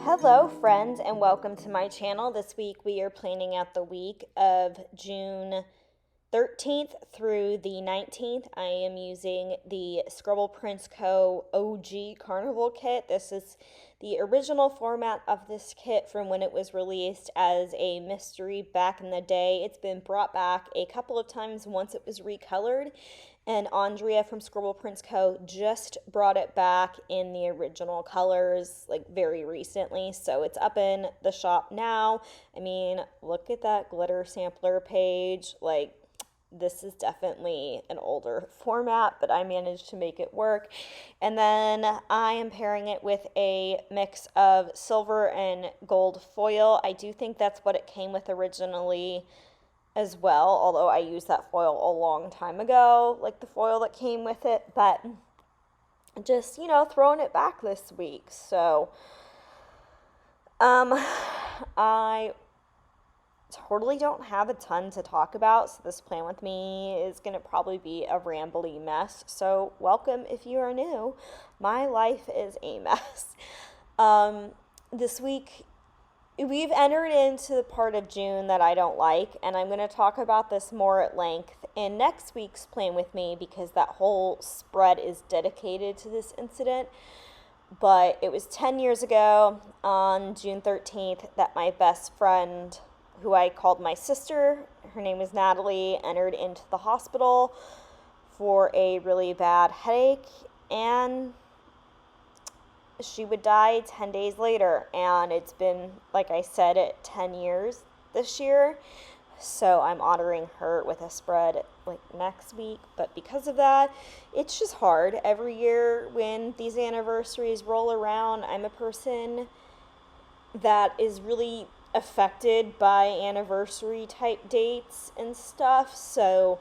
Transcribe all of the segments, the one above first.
Hello friends and welcome to my channel. This week we are planning out the week of June 13th through the 19th. I am using the Scribble Prints Co. OG Carnival kit. This is the original format of this kit from when it was released as a mystery back in the day. It's been brought back a couple of times once it was recolored, and Andrea from Scribble Prints Co. just brought it back in the original colors like very recently, so it's up in the shop now. I mean, look at that glitter sampler page. Like, this is definitely an older format, but I managed to make it work. And then I am pairing it with a mix of silver and gold foil. I do think that's what it came with originally as well, although I used that foil a long time ago, like the foil that came with it, but just, throwing it back this week. So, I totally don't have a ton to talk about, so this plan with me is going to probably be a rambly mess. So welcome if you are new. My life is a mess. This week we've entered into the part of June that I don't like, and I'm going to talk about this more at length in next week's plan with me because that whole spread is dedicated to this incident. But it was 10 years ago on June 13th that my best friend, who I called my sister, her name is Natalie, entered into the hospital for a really bad headache, and she would die 10 days later. And it's been, like I said, 10 years this year, so I'm honoring her with a spread like next week. But because of that, it's just hard. Every year when these anniversaries roll around, I'm a person that is really affected by anniversary type dates and stuff, so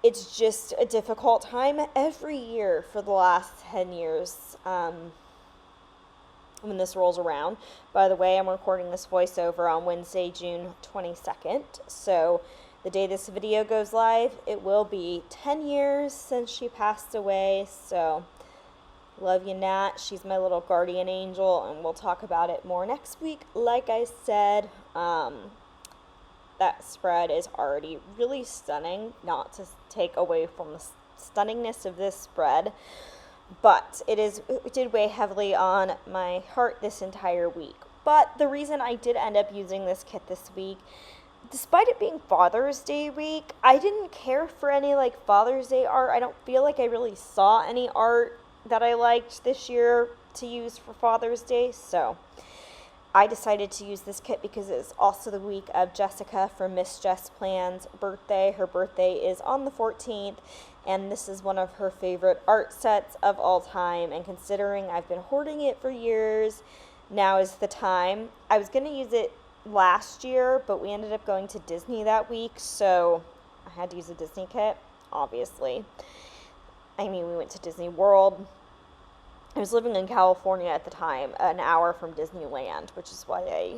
it's just a difficult time every year for the last 10 years when this rolls around. By the way, I'm recording this voiceover on Wednesday, June 22nd, so the day this video goes live, it will be 10 years since she passed away. So love you, Nat. She's my little guardian angel, and we'll talk about it more next week. Like I said, that spread is already really stunning, not to take away from the stunningness of this spread, but it did weigh heavily on my heart this entire week. But the reason I did end up using this kit this week, despite it being Father's Day week, I didn't care for any Father's Day art. I don't feel like I really saw any art that I liked this year to use for Father's Day, so I decided to use this kit because it's also the week of Jessica from Miss Jess Plans' birthday. Her birthday is on the 14th, and this is one of her favorite art sets of all time, and considering I've been hoarding it for years, now is the time. I was going to use it last year, but we ended up going to Disney that week, so I had to use a Disney kit, obviously. I mean, we went to Disney World. I was living in California at the time, an hour from Disneyland, which is why I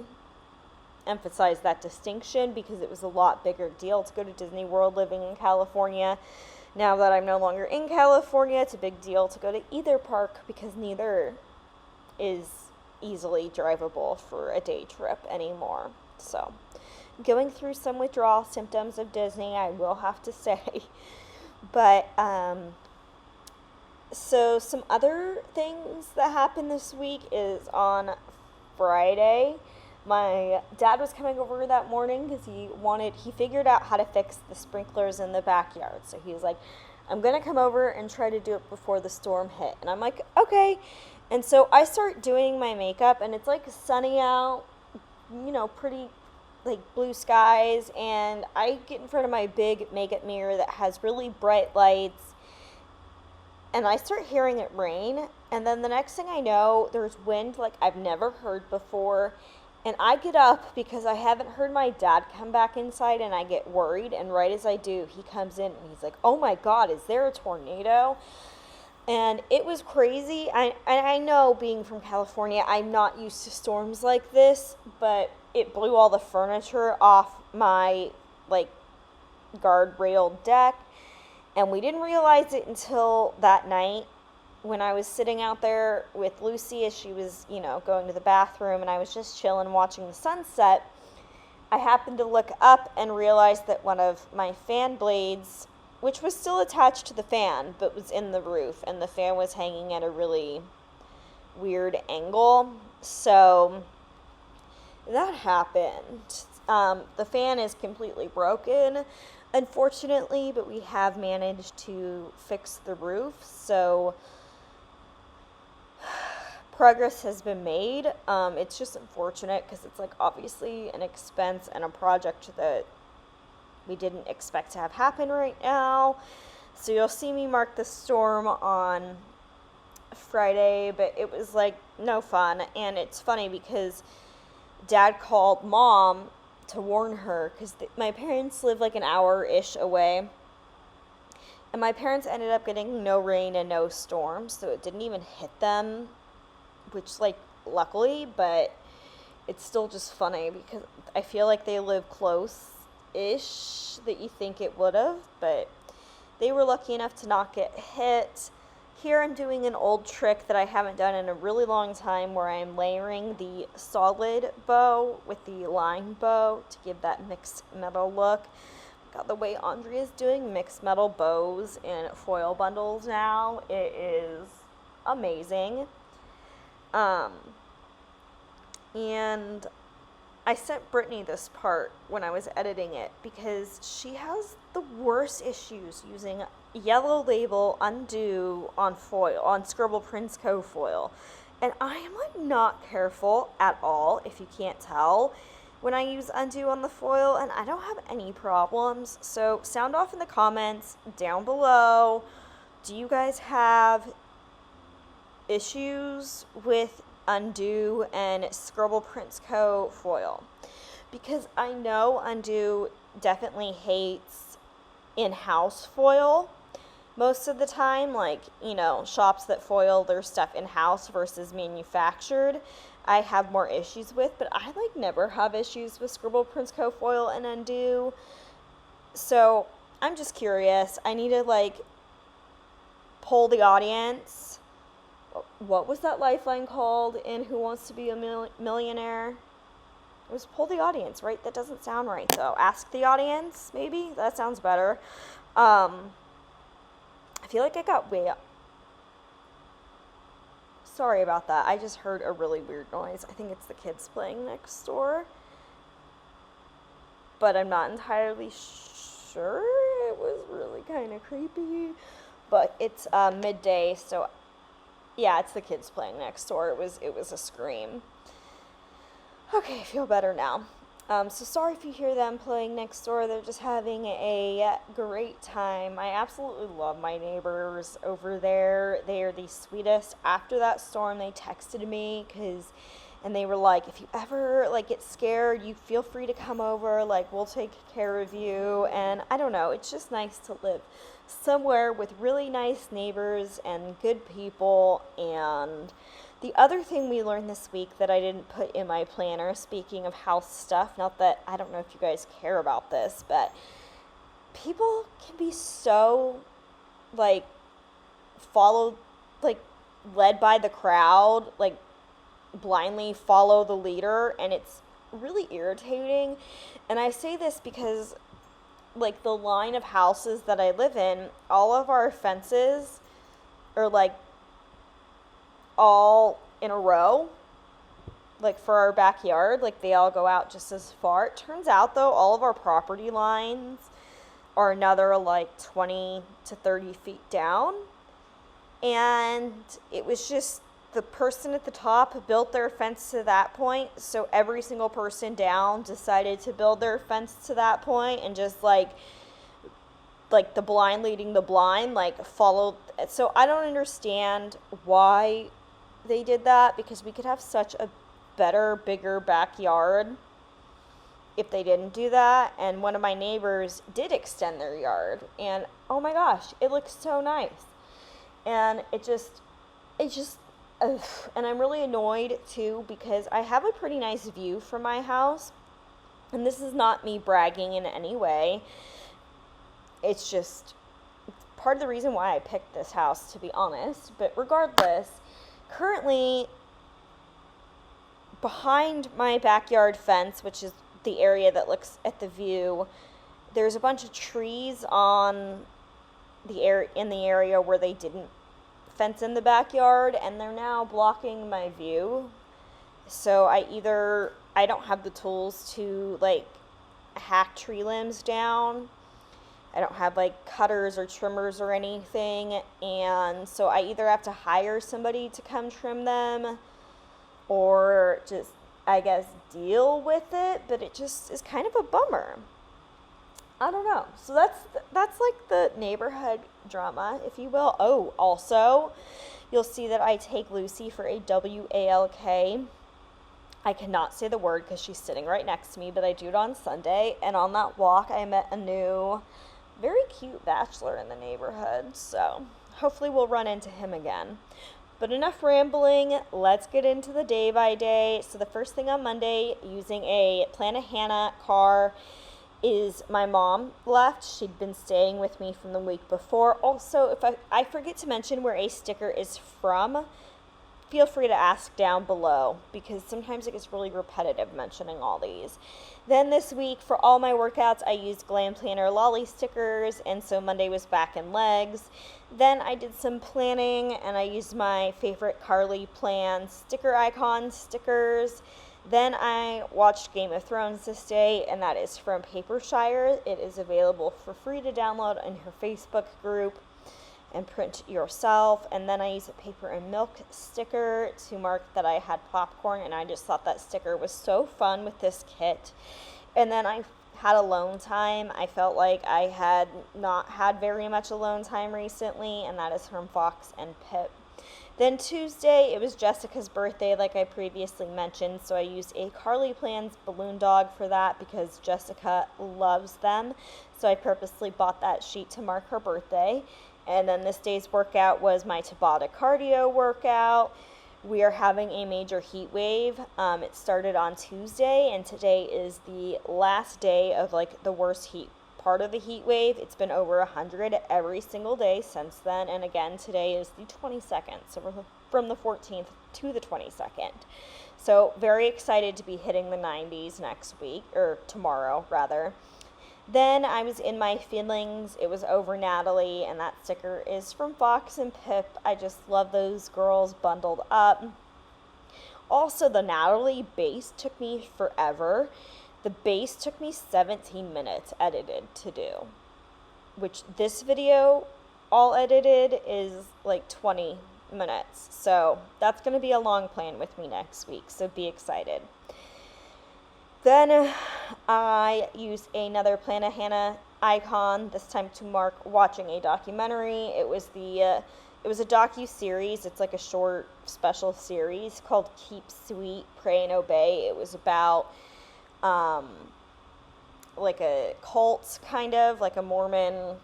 emphasize that distinction, because it was a lot bigger deal to go to Disney World living in California. Now that I'm no longer in California, it's a big deal to go to either park because neither is easily drivable for a day trip anymore. So, going through some withdrawal symptoms of Disney, I will have to say. But, so some other things that happened this week is on Friday, my dad was coming over that morning because he figured out how to fix the sprinklers in the backyard. So he was like, I'm going to come over and try to do it before the storm hit. And I'm like, okay. And so I start doing my makeup, and it's sunny out, pretty blue skies. And I get in front of my big makeup mirror that has really bright lights, and I start hearing it rain, and then the next thing I know, there's wind like I've never heard before, and I get up because I haven't heard my dad come back inside, and I get worried, and right as I do, he comes in, and he's like, oh my God, is there a tornado? And it was crazy. I know, being from California, I'm not used to storms like this, but it blew all the furniture off my, guardrail deck. And we didn't realize it until that night when I was sitting out there with Lucy as she was, going to the bathroom, and I was just chilling watching the sunset, I happened to look up and realized that one of my fan blades, which was still attached to the fan, but was in the roof, and the fan was hanging at a really weird angle. So that happened. The fan is completely broken, unfortunately, but we have managed to fix the roof, so progress has been made. It's just unfortunate because it's like obviously an expense and a project that we didn't expect to have happen right now. So you'll see me mark the storm on Friday, but it was like no fun. And it's funny because Dad called Mom to warn her because my parents live like an hour-ish away. And my parents ended up getting no rain and no storm, so it didn't even hit them, which, like, luckily, but it's still just funny because I feel like they live close-ish that you think it would have, but they were lucky enough to not get hit. Here I'm doing an old trick that I haven't done in a really long time where I'm layering the solid bow with the line bow to give that mixed metal look. God, the way Andrea's doing mixed metal bows in foil bundles now, it is amazing. And I sent Brittany this part when I was editing it because she has the worst issues using yellow label undo on foil, on Scribble Prints Co foil. And I am like not careful at all, if you can't tell, when I use undo on the foil, and I don't have any problems. So sound off in the comments down below. Do you guys have issues with undo and Scribble Prints Co foil? Because I know undo definitely hates in-house foil most of the time, like, shops that foil their stuff in-house versus manufactured, I have more issues with, but I like never have issues with Scribble Prints Co foil and undo. So I'm just curious. I need to like poll the audience. What was that lifeline called in Who Wants to Be a Millionaire? It was poll the audience, right? That doesn't sound right, though. Ask the audience, maybe? That sounds better. I feel like I got way up. Sorry about that. I just heard a really weird noise. I think it's the kids playing next door. But I'm not entirely sure. It was really kind of creepy. But it's midday, so yeah, it's the kids playing next door. It was a scream. Okay, I feel better now. So sorry if you hear them playing next door. They're just having a great time. I absolutely love my neighbors over there. They are the sweetest. After that storm, they texted me and they were like, if you ever like get scared, you feel free to come over. Like, we'll take care of you. And I don't know, it's just nice to live somewhere with really nice neighbors and good people. And the other thing we learned this week that I didn't put in my planner, speaking of house stuff, not that I don't know if you guys care about this, but people can be so, like, led by the crowd, like, blindly follow the leader, and it's really irritating. And I say this because, like, the line of houses that I live in, all of our fences are, like, all in a row, like for our backyard, like they all go out just as far. It turns out though, all of our property lines are another like 20 to 30 feet down. And it was just the person at the top built their fence to that point. So every single person down decided to build their fence to that point and just like the blind leading the blind, like followed. So I don't understand why they did that, because we could have such a better, bigger backyard if they didn't do that. And one of my neighbors did extend their yard, and oh my gosh, it looks so nice. And it just and I'm really annoyed too, because I have a pretty nice view from my house, and this is not me bragging in any way. It's just part of the reason why I picked this house, to be honest. But regardless, currently behind my backyard fence, which is the area that looks at the view, there's a bunch of trees in the area where they didn't fence in the backyard, and they're now blocking my view. So I don't have the tools to like hack tree limbs down. I don't have like cutters or trimmers or anything, and so I either have to hire somebody to come trim them or just, I guess, deal with it, but it just is kind of a bummer. I don't know. So that's like the neighborhood drama, if you will. Oh, also, you'll see that I take Lucy for a WALK. I cannot say the word because she's sitting right next to me, but I do it on Sunday. And on that walk, I met a new, very cute bachelor in the neighborhood. So hopefully we'll run into him again. But enough rambling, let's get into the day by day. So the first thing on Monday, using a Plannahannah car, is my mom left. She'd been staying with me from the week before. Also, if I forget to mention where a sticker is from, feel free to ask down below, because sometimes it gets really repetitive mentioning all these. Then this week, for all my workouts, I used Glam Planner Lolly stickers, and so Monday was back and legs. Then I did some planning, and I used my favorite RoseyPlans sticker icon stickers. Then I watched Game of Thrones this day, and that is from Papershire. It is available for free to download in her Facebook group and print yourself. And then I used a paper and milk sticker to mark that I had popcorn, and I just thought that sticker was so fun with this kit. And then I had alone time. I felt like I had not had very much alone time recently, and that is from Fox and Pip. Then Tuesday, it was Jessica's birthday, like I previously mentioned, so I used a RoseyPlans balloon dog for that because Jessica loves them. So I purposely bought that sheet to mark her birthday. And then this day's workout was my Tabata cardio workout. We are having a major heat wave. It started on Tuesday, and today is the last day of like the worst heat part of the heat wave. It's been over 100 every single day since then, and again today is the 22nd, so we're from the 14th to the 22nd. So very excited to be hitting the 90s next week, or tomorrow rather. Then I was in my feelings. It was over Natalie, and that sticker is from Fox and Pip. I just love those girls bundled up. Also, the Natalie base took me forever. The base took me 17 minutes edited to do, which this video all edited is like 20 minutes. So that's going to be a long plan with me next week, so be excited. Then I used another Plannahannah icon, this time to mark watching a documentary. It was a docu-series. It's like a short special series called Keep Sweet, Pray and Obey. It was about like a cult, kind of like a Mormon.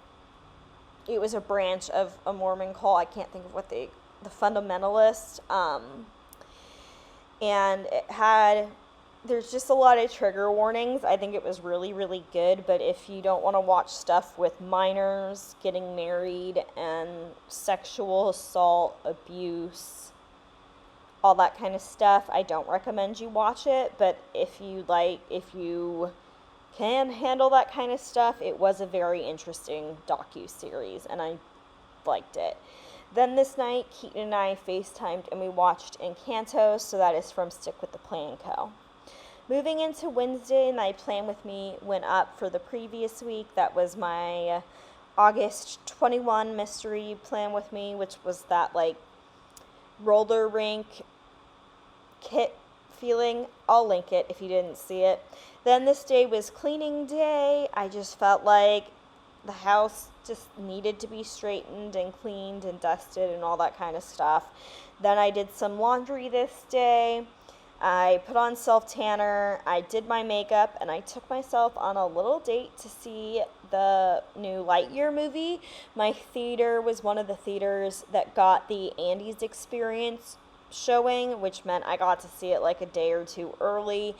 It was a branch of a Mormon cult. I can't think of what the fundamentalist. And there's just a lot of trigger warnings. I think it was really, really good, but if you don't want to watch stuff with minors getting married and sexual assault, abuse, all that kind of stuff, I don't recommend you watch it. But if you can handle that kind of stuff, it was a very interesting docu-series, and I liked it. Then this night, Keaton and I FaceTimed, and we watched Encanto, so that is from Stick with the Plan Co. Moving into Wednesday, my Plan With Me went up for the previous week. That was my August 21 mystery Plan With Me, which was that like roller rink kit feeling. I'll link it if you didn't see it. Then this day was cleaning day. I just felt like the house just needed to be straightened and cleaned and dusted and all that kind of stuff. Then I did some laundry this day. I put on self-tanner, I did my makeup, and I took myself on a little date to see the new Lightyear movie. My theater was one of the theaters that got the Andy's Experience showing, which meant I got to see it like a day or two early.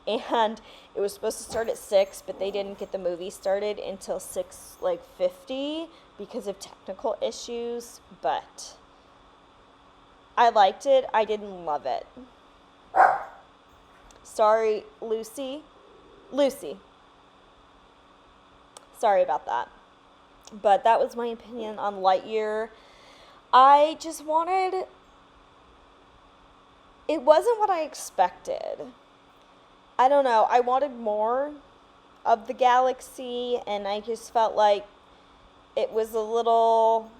And it was supposed to start at 6, but they didn't get the movie started until 6:50, because of technical issues, but I liked it. I didn't love it. Sorry, Lucy. Sorry about that. But that was my opinion on Lightyear. I just wanted... It wasn't what I expected. I don't know. I wanted more of the galaxy, and I just felt like it was a little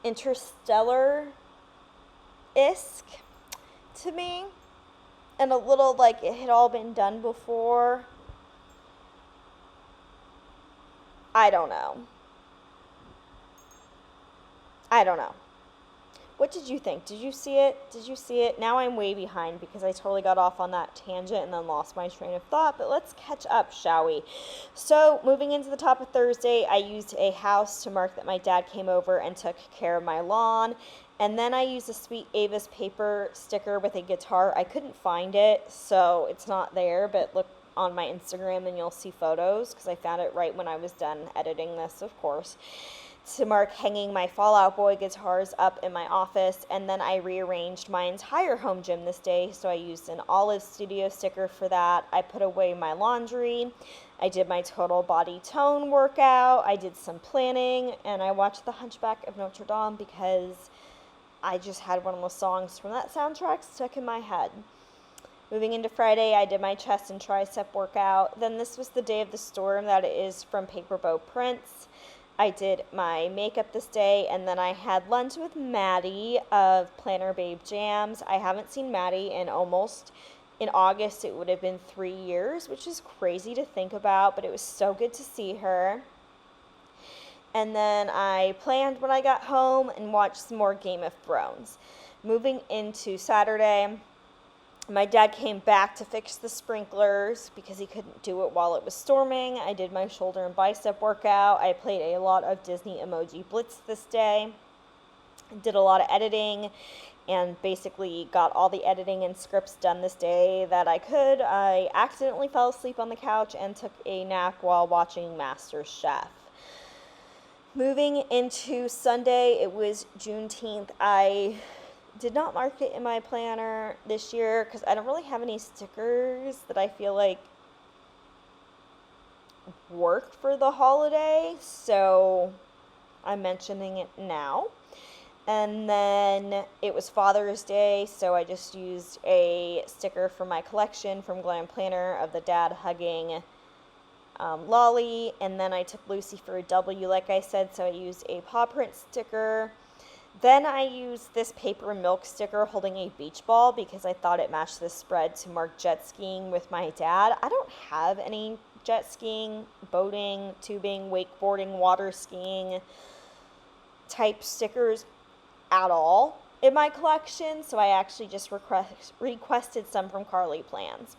Interstellar-esque to me, and a little like it had all been done before. I don't know. What did you think? Did you see it? Now I'm way behind because I totally got off on that tangent and then lost my train of thought, but let's catch up, shall we? So, moving into the top of Thursday, I used a house to mark that my dad came over and took care of my lawn, and then I used a Sweet Ava's paper sticker with a guitar. I couldn't find it, so it's not there, but look on my Instagram and you'll see photos because I found it right when I was done editing this, of course, to mark hanging my Fall Out Boy guitars up in my office. And then I rearranged my entire home gym this day, so I used an Olive Studio sticker for that. I put away my laundry. I did my total body tone workout. I did some planning, and I watched The Hunchback of Notre Dame because I just had one of the songs from that soundtrack stuck in my head. Moving into Friday, I did my chest and tricep workout. Then this was the day of the storm that it is from Scribble Prints. I did my makeup this day, and then I had lunch with Maddie of Planner Babe Jams. I haven't seen Maddie in August it would have been 3 years, which is crazy to think about, but it was so good to see her. And then I planned when I got home and watched some more Game of Thrones. Moving into Saturday, my dad came back to fix the sprinklers because he couldn't do it while it was storming. I did my shoulder and bicep workout. I played a lot of Disney Emoji Blitz this day. Did a lot of editing and basically got all the editing and scripts done this day that I could. I accidentally fell asleep on the couch and took a nap while watching MasterChef. Moving into Sunday, it was Juneteenth. I did not mark it in my planner this year because I don't really have any stickers that I feel like work for the holiday, so I'm mentioning it now. And then it was Father's Day, so I just used a sticker from my collection from Glam Planner of the dad hugging Lolly, and then I took Lucy for a W, like I said, so I used a paw print sticker. Then I used this paper milk sticker holding a beach ball because I thought it matched the spread to mark jet skiing with my dad. I don't have any jet skiing, boating, tubing, wakeboarding, water skiing type stickers at all in my collection, so I actually just requested some from RoseyPlans.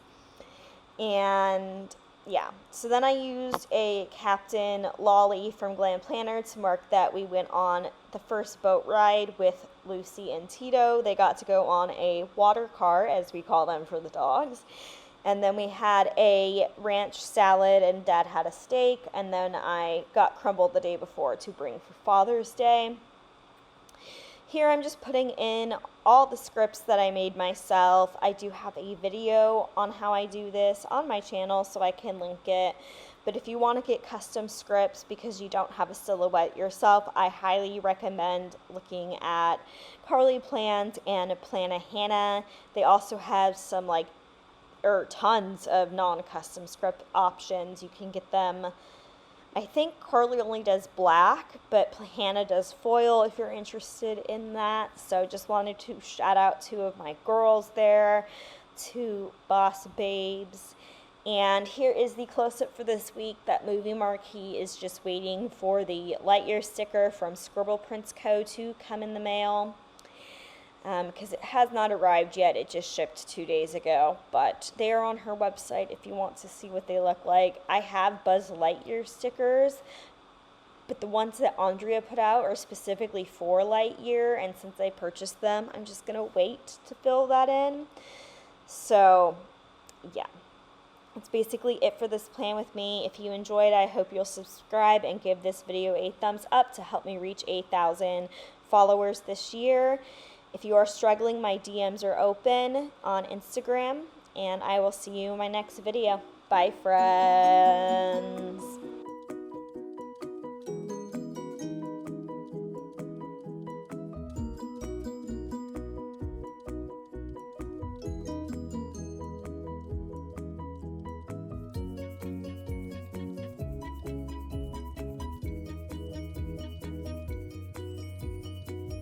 And yeah, so then I used a Captain Lolly from Glam Planner to mark that we went on the first boat ride with Lucy and Tito. They got to go on a water car, as we call them for the dogs. And then we had a ranch salad, and Dad had a steak. And then I got crumbled the day before to bring for Father's Day. Here I'm just putting in all the scripts that I made myself. I do have a video on how I do this on my channel, so I can link it. But if you want to get custom scripts because you don't have a silhouette yourself, I highly recommend looking at RoseyPlans and Plana-Hannah. They also have some tons of non-custom script options. You can get them. I think Carly only does black, but Hannah does foil if you're interested in that. So just wanted to shout out 2 of my girls there, 2 boss babes. And here is the close-up for this week. That movie marquee is just waiting for the Lightyear sticker from Scribble Prints Co. to come in the mail. Because it has not arrived yet. It just shipped 2 days ago, but they are on her website if you want to see what they look like. I have Buzz Lightyear stickers, but the ones that Andrea put out are specifically for Lightyear, and since I purchased them, I'm just going to wait to fill that in. So, yeah. That's basically it for this plan with me. If you enjoyed, I hope you'll subscribe and give this video a thumbs up to help me reach 8,000 followers this year. If you are struggling, my DMs are open on Instagram, and I will see you in my next video. Bye, friends.